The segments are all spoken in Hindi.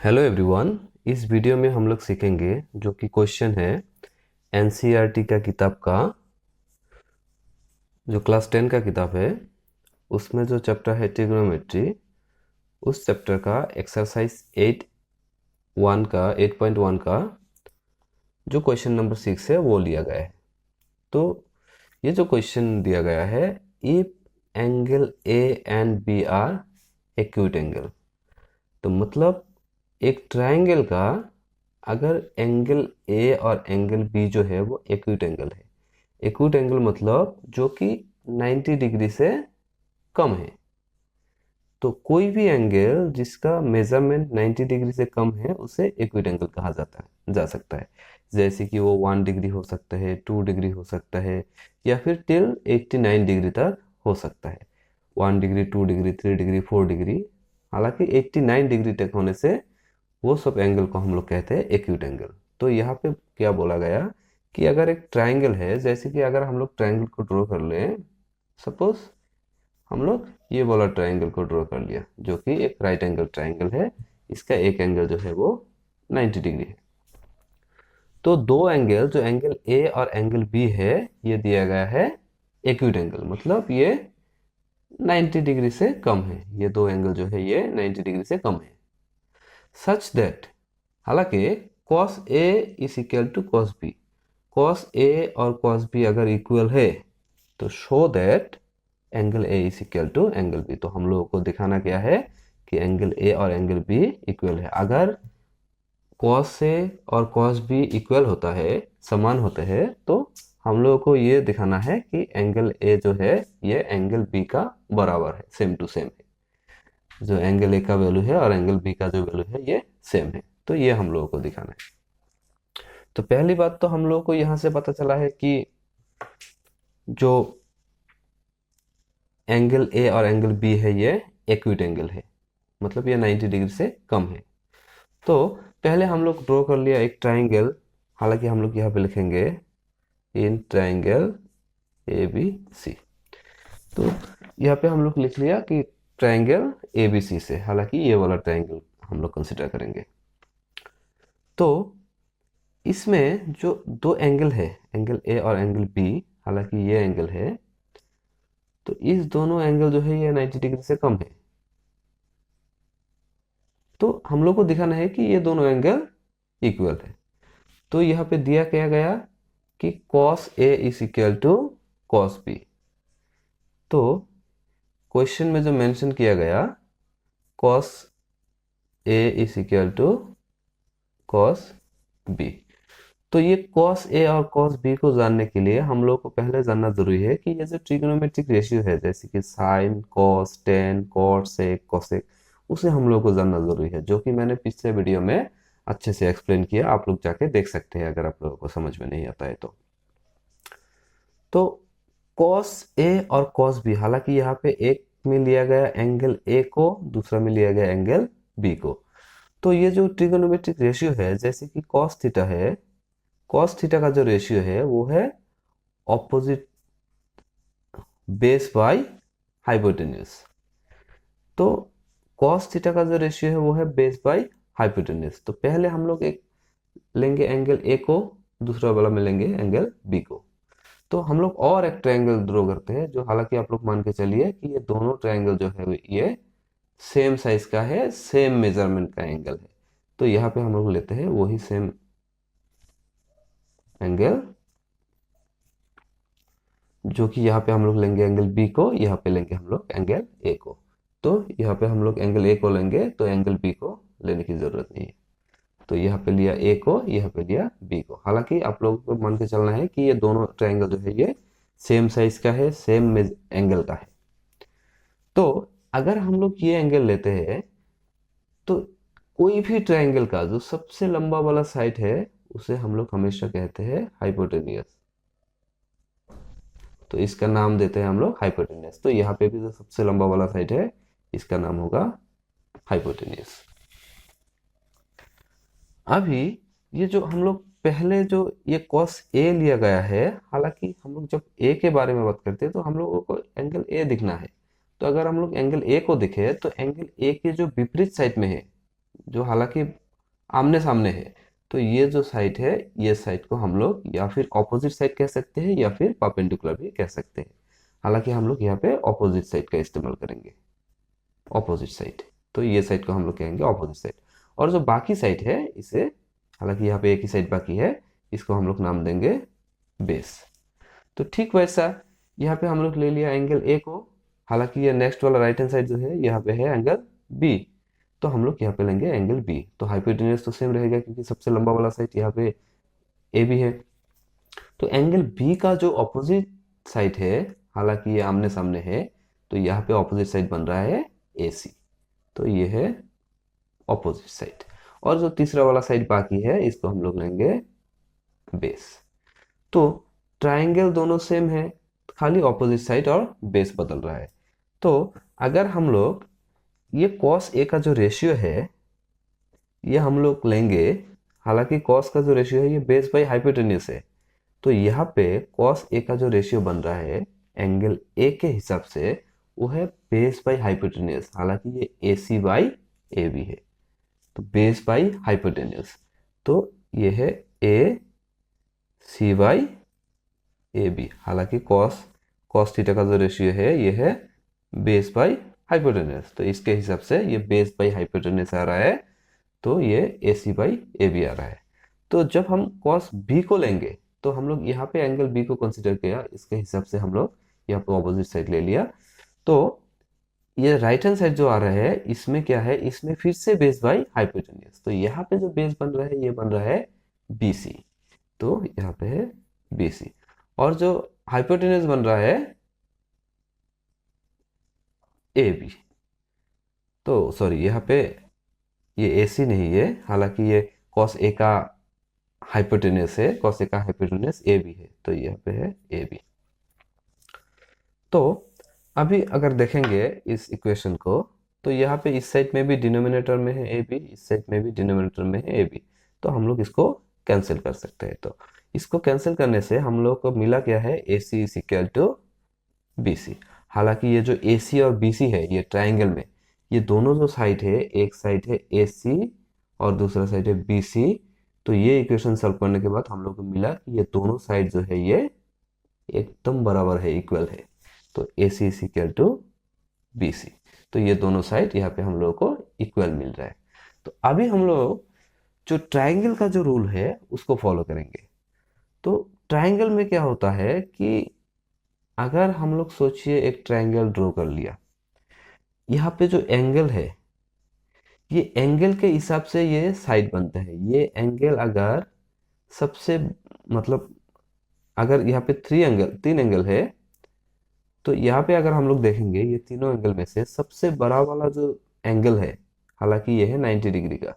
Hello everyone. इस वीडियो में हम लोग सीखेंगे जो कि क्वेश्चन है एनसीईआरटी का किताब का, जो क्लास 10 का किताब है, उसमें जो चैप्टर है ट्रिग्नोमेट्री, उस चैप्टर का एक्सरसाइज 8.1 का जो क्वेश्चन नंबर 6 है वो लिया गया है। तो ये जो क्वेश्चन दिया गया है, if angle A and B are acute angle, तो मतलब एक ट्रायंगल का अगर एंगल ए और एंगल बी जो है वो एक्यूट एंगल है। एक्यूट एंगल मतलब जो कि 90 डिग्री से कम है। तो कोई भी एंगल जिसका मेजरमेंट 90 डिग्री से कम है उसे एक्यूट एंगल कहा जा सकता है। जैसे कि वो 1 डिग्री हो सकता है, 2 डिग्री हो सकता है, या फिर टिल 89 डिग्री तक हो सकता है। 1 डिग्री, 2 डिग्री, 3 डिग्री, 4 डिग्री, हालांकि 89 डिग्री तक होने से वो सब एंगल को हम लोग कहते हैं एक्यूट एंगल। तो यहाँ पे क्या बोला गया कि अगर एक ट्रायंगल है, जैसे कि अगर हम लोग ट्रायंगल को ड्रॉ कर लें, सपोज हम लोग ये वाला ट्रायंगल को ड्रॉ कर लिया जो कि एक राइट एंगल ट्रायंगल है, इसका एक एंगल जो है वो 90 डिग्री है। तो दो एंगल, जो एंगल ए और एंगल बी है, ये दिया गया है एक्यूट एंगल, मतलब ये 90 डिग्री से कम है। ये दो एंगल जो है ये 90 डिग्री से कम है। सच दैट, हालांकि cos A is equal to cos B, cos A और cos B अगर इक्वल है तो show that angle A is equal to angle B। तो हम लोगों को दिखाना क्या है कि एंगल A और एंगल B इक्वल है। अगर cos A और cos B इक्वल होता है, समान होते हैं, तो हम लोगों को ये दिखाना है कि एंगल A जो है ये एंगल B का बराबर है, सेम टू सेम है। जो एंगल A का वैल्यू है और एंगल B का जो वैल्यू है ये सेम है। तो ये हम लोगों को दिखाना है। तो पहली बात तो हम लोगों को यहाँ से पता चला है कि जो एंगल ए और एंगल बी है ये एक्यूट एंगल है, मतलब ये 90 डिग्री से कम है। तो पहले हम लोग ड्रॉ कर लिया एक ट्राइंगल, हालांकि हम लोग यहाँ पे लिखेंगे in triangle A B C. तो यहाँ पे हम लोग लिख लिया कि ट्राइंगल ए बी सी से, हालांकि ये वाला ट्राइंगल हम लोग कंसिडर करेंगे। तो इसमें जो दो एंगल है, एंगल ए और एंगल बी, हालांकि ये एंगल है, तो इस दोनों एंगल जो है ये 90 डिग्री से कम है। तो हम लोग को दिखाना है कि ये दोनों एंगल इक्वल है। तो यहाँ पे दिया क्या गया कि cos A is equal to cos B। तो क्वेश्चन में जो मेंशन किया गया cos A is equal to cos B, तो ये cos A और cos B को जानने के लिए हम लोग को पहले जानना जरूरी है कि ये जो ट्रिग्नोमेट्रिक रेशियो है, जैसे कि sign, cos, tan, cot, sec, cosec, उसे हम लोग को जानना जरूरी है, जो कि मैंने पिछले वीडियो में अच्छे से एक्सप्लेन किया। आप लोग जाके देख सकते हैं अगर आप लोगों को समझ में नहीं आता है तो cos A और cos B, हालांकि यहाँ पे एक में लिया गया एंगल A को, दूसरा में लिया गया एंगल B को। तो ये जो ट्रिग्नोमेट्रिक रेशियो है, जैसे कि cos थीटा है, cos थीटा का जो रेशियो है वो है ऑपोजिट बेस बाय हाइपोटेन्यूज। तो cos थीटा का जो रेशियो है वो है बेस बाय हाइपोटेन्यूज। तो पहले हम लोग एक लेंगे एंगल ए को, दूसरा वाला में लेंगे एंगल बी को। तो हम लोग और एक ट्रायंगल ड्रॉ करते हैं, जो हालांकि आप लोग मान के चलिए कि ये दोनों ट्रायंगल जो है ये सेम साइज का है, सेम मेजरमेंट का एंगल है। तो यहाँ पे हम लोग लेते हैं वही सेम एंगल, जो कि यहाँ पे हम लोग लेंगे एंगल बी को, यहाँ पे लेंगे हम लोग एंगल ए को। तो यहाँ पे हम लोग एंगल ए को लेंगे तो एंगल बी को लेने की जरूरत नहीं है। तो यहाँ पे लिया ए को, यहाँ पे लिया बी को। हालांकि आप लोगों को मान के चलना है कि ये दोनों ट्रायंगल जो है ये सेम साइज का है, सेम एंगल का है। तो अगर हम लोग ये एंगल लेते हैं तो कोई भी ट्रायंगल का जो सबसे लंबा वाला साइड है उसे हम लोग हमेशा कहते हैं हाइपोटेनियस। तो इसका नाम देते हैं हम लोग हाइपोटेनियस। तो यहाँ पे भी जो सबसे लंबा वाला साइड है इसका नाम होगा हाइपोटेनियस। अभी ये जो हम लोग पहले जो ये cos A लिया गया है, हालांकि हम लोग जब A के बारे में बात करते हैं तो हम लोगों को एंगल A दिखना है। तो अगर हम लोग एंगल A को देखें तो एंगल A के जो विपरीत साइड में है, जो हालांकि आमने सामने है। तो ये जो साइड है, ये साइड को हम लोग या फिर ऑपोजिट साइड कह सकते हैं या फिर परपेंडिकुलर भी कह सकते हैं। हालांकि हम लोग यहाँ पे ऑपोजिट साइड का इस्तेमाल करेंगे, ऑपोजिट साइड। तो ये साइड को हम लोग कहेंगे ऑपोजिट साइड। और जो बाकी साइड है इसे, हालांकि यहाँ पे एक ही साइड बाकी है, इसको हम लोग नाम देंगे बेस। तो ठीक वैसा यहाँ पे हम लोग ले लिया एंगल ए को, हालांकि ये नेक्स्ट वाला राइट हैंड साइड जो है यहाँ पे है एंगल बी, तो हम लोग यहाँ पे लेंगे एंगल बी। तो हाइपोटेन्यूज तो सेम रहेगा क्योंकि सबसे लंबा वाला साइड यहाँ पे ए बी है। तो एंगल बी का जो ऑपोजिट साइड है, हालांकि ये आमने सामने है, तो यहाँ पे ऑपोजिट साइड बन रहा है ए सी। तो ये है ऑपोजिट साइड। और जो तीसरा वाला साइड बाकी है इसको हम लोग लेंगे बेस। तो ट्राइंगल दोनों सेम है, खाली ऑपोजिट साइड और बेस बदल रहा है। तो अगर हम लोग ये कॉस ए का जो रेशियो है ये हम लोग लेंगे, हालांकि कॉस का जो रेशियो है ये बेस बाई हाइपोटेन्यूज है। तो यहाँ पे कॉस ए का जो रेशियो बन रहा है एंगल ए के हिसाब से वो है बेस बाई हाइपोटेन्यूज, हालांकि ये ए सी बाई ए बी है। तो बेस बाई हाइपोटेन्यूज, तो ये है A C by A B. हालांकि कॉस कॉस थीटा का जो रेशियो है ये है बेस बाई हाइपोटेन्यूज, तो इसके हिसाब से ये बेस बाई हाइपोटेन्यूज आ रहा है, तो ये ए सी बाई ए बी आ रहा है। तो जब हम कॉस बी को लेंगे तो हम लोग यहाँ पे एंगल बी को कंसिडर किया, इसके हिसाब से हम लोग यहाँ पे ऑपोजिट साइड ले लिया। तो ये राइट हैंड साइड जो आ रहा है इसमें क्या है, इसमें फिर से बेस बाई हाइपोटेन्यूज। तो यहाँ पे जो बेस बन रहा है ये बन रहा है बी सी, तो यहाँ पे है बी सी। और जो हाइपोटेन्यूज बन रहा है ए बी। तो सॉरी यहाँ पे ये ए सी नहीं है, हालांकि ये कॉस ए का हाइपोटेन्यूज है, कॉस ए का हाइपोटेन्यूज ए बी है, तो यहाँ पे है ए बी। तो अभी अगर देखेंगे इस इक्वेशन को, तो यहाँ पे इस साइड में भी डिनोमिनेटर में है ए बी, इस साइड में भी डिनोमिनेटर में है ए बी, तो हम लोग इसको कैंसिल कर सकते हैं। तो इसको कैंसिल करने से हम लोग को मिला क्या है, A C is equal to B C. हालांकि ये जो ए सी और बी सी है ये ट्राइंगल में, ये दोनों जो साइड है, एक साइड है ए सी और दूसरा साइड है बी सी। तो ये इक्वेशन सॉल्व करने के बाद हम लोग को मिला कि ये दोनों साइड जो है ये एकदम बराबर है, इक्वल है। तो A C is equal to B C, तो ये दोनों साइड यहाँ पे हम लोग को इक्वल मिल रहा है। तो अभी हम लोग जो ट्राइंगल का जो रूल है उसको फॉलो करेंगे। तो ट्राइंगल में क्या होता है कि अगर हम लोग सोचिए एक ट्राइंगल ड्रॉ कर लिया, यहाँ पे जो एंगल है ये एंगल के हिसाब से ये साइड बनता है। ये एंगल अगर सबसे मतलब अगर यहाँ पे तीन एंगल है, तो यहाँ पे अगर हम लोग देखेंगे ये तीनों एंगल में से सबसे बड़ा वाला जो एंगल है, हालांकि ये है 90 डिग्री का,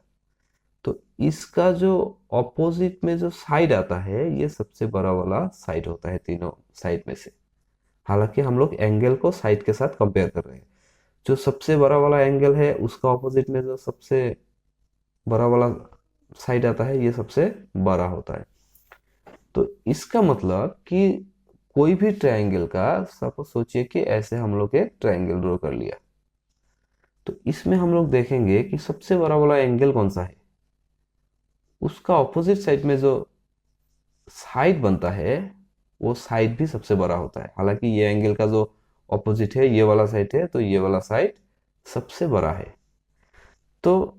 तो इसका जो ऑपोजिट में जो साइड आता है ये सबसे बड़ा वाला साइड होता है तीनों साइड में से। हालांकि हम लोग एंगल को साइड के साथ कंपेयर कर रहे हैं, जो सबसे बड़ा वाला एंगल है उसका ऑपोजिट में जो सबसे बड़ा वाला साइड आता है ये सबसे बड़ा होता है। तो इसका मतलब कि कोई भी ट्रायंगल का, सपोज सोचिए कि ऐसे हम लोग एक ट्रायंगल ड्रॉ कर लिया, तो इसमें हम लोग देखेंगे कि सबसे बड़ा वाला एंगल कौन सा है, उसका ऑपोजिट साइड में जो साइड बनता है वो साइड भी सबसे बड़ा होता है। हालांकि ये एंगल का जो ऑपोजिट है ये वाला साइड है, तो ये वाला साइड सबसे बड़ा है। तो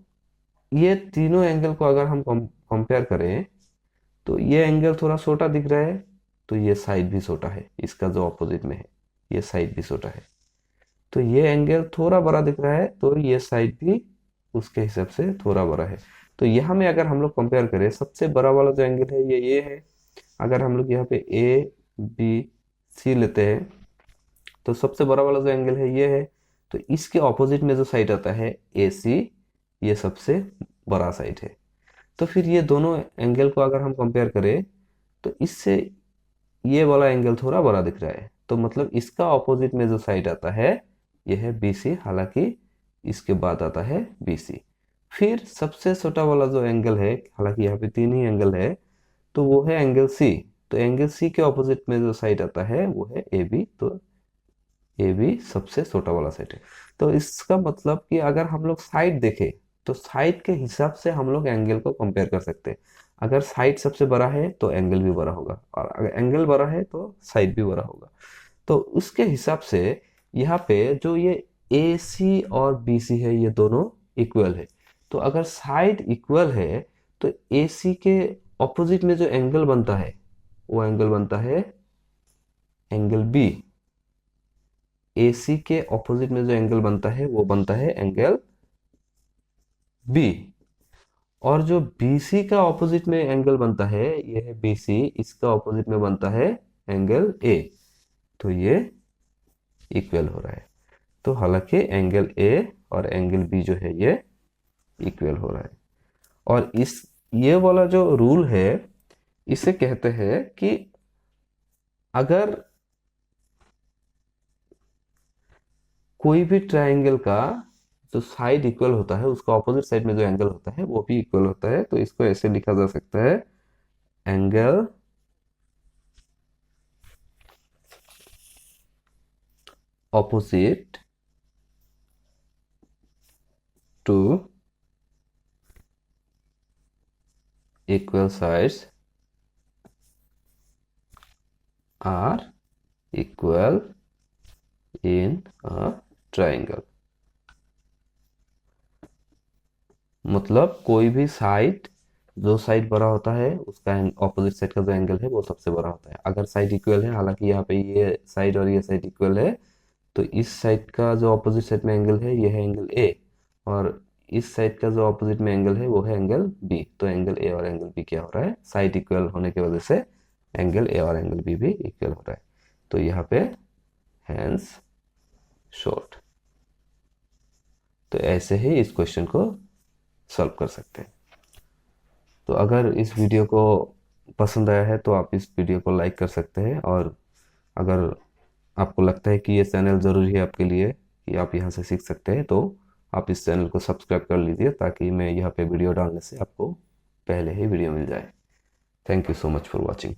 ये तीनों एंगल को अगर हम कंपेयर करें तो ये एंगल थोड़ा छोटा दिख रहा है, तो ये साइड भी छोटा है, इसका जो ऑपोजिट में है ये साइड भी छोटा है। तो ये एंगल थोड़ा बड़ा दिख रहा है, तो ये साइड भी उसके हिसाब से थोड़ा बड़ा है। तो यहाँ में अगर हम लोग कंपेयर करें, सबसे बड़ा वाला जो एंगल है ये है। अगर हम लोग यहाँ पे ए बी सी लेते हैं तो सबसे बड़ा वाला जो एंगल है ये है, तो इसके ऑपोजिट में जो साइड आता है ए सी, ये सबसे बड़ा साइड है। तो फिर ये दोनों एंगल को अगर हम कंपेयर करें तो इससे ये वाला एंगल थोड़ा बड़ा दिख रहा है, तो मतलब इसका ऑपोजिट में जो साइड आता है ये है बी सी, हालांकि इसके बाद आता है बी सी। फिर सबसे छोटा वाला जो एंगल है, हालांकि यहाँ पे तीन ही एंगल है, तो वो है एंगल सी। तो एंगल सी के ऑपोजिट में जो साइड आता है वो है ए बी, तो ए बी सबसे छोटा वाला साइड है। तो इसका मतलब कि अगर हम लोग साइड देखें तो साइड के हिसाब से हम लोग एंगल को कंपेयर कर सकते हैं। अगर साइड सबसे बड़ा है तो एंगल भी बड़ा होगा, और अगर एंगल बड़ा है तो साइड भी बड़ा होगा। तो उसके हिसाब से यहाँ पे जो ये ए सी और बी सी है, ये दोनों इक्वल है। तो अगर साइड इक्वल है तो ए सी के ऑपोजिट में जो एंगल बनता है वो एंगल बनता है एंगल बी। ए सी के ऑपोजिट में जो एंगल बनता है वो बनता है एंगल बी। और जो बी सी का ऑपोजिट में एंगल बनता है, ये है बी सी, इसका ऑपोजिट में बनता है एंगल ए। तो ये इक्वल हो रहा है। तो हालांकि एंगल ए और एंगल बी जो है ये इक्वल हो रहा है। और इस ये वाला जो रूल है, इसे कहते हैं कि अगर कोई भी ट्रायंगल का जो साइड इक्वल होता है, उसका ऑपोजिट साइड में जो एंगल होता है वो भी इक्वल होता है। तो इसको ऐसे लिखा जा सकता है, angle opposite to equal sides are equal in a triangle। मतलब कोई भी साइड, जो साइड बड़ा होता है उसका ऑपोजिट साइड का जो एंगल है वो सबसे बड़ा होता है। अगर साइड इक्वल है, हालांकि यहाँ पे ये साइड और ये साइड इक्वल है, तो इस साइड का जो ऑपोजिट साइड में एंगल है ये है एंगल ए, और इस साइड का जो ऑपोजिट में एंगल है वो है एंगल बी। तो एंगल ए और एंगल बी क्या हो रहा है, साइड इक्वल होने की वजह से एंगल ए और एंगल बी भी इक्वल हो रहा है। तो यहाँ पे हैंस शॉर्ट। तो ऐसे ही इस क्वेश्चन को सॉल्व कर सकते हैं। तो अगर इस वीडियो को पसंद आया है तो आप इस वीडियो को लाइक कर सकते हैं, और अगर आपको लगता है कि ये चैनल ज़रूरी है आपके लिए, कि आप यहाँ से सीख सकते हैं, तो आप इस चैनल को सब्सक्राइब कर लीजिए, ताकि मैं यहाँ पे वीडियो डालने से आपको पहले ही वीडियो मिल जाए। Thank you so much for watching.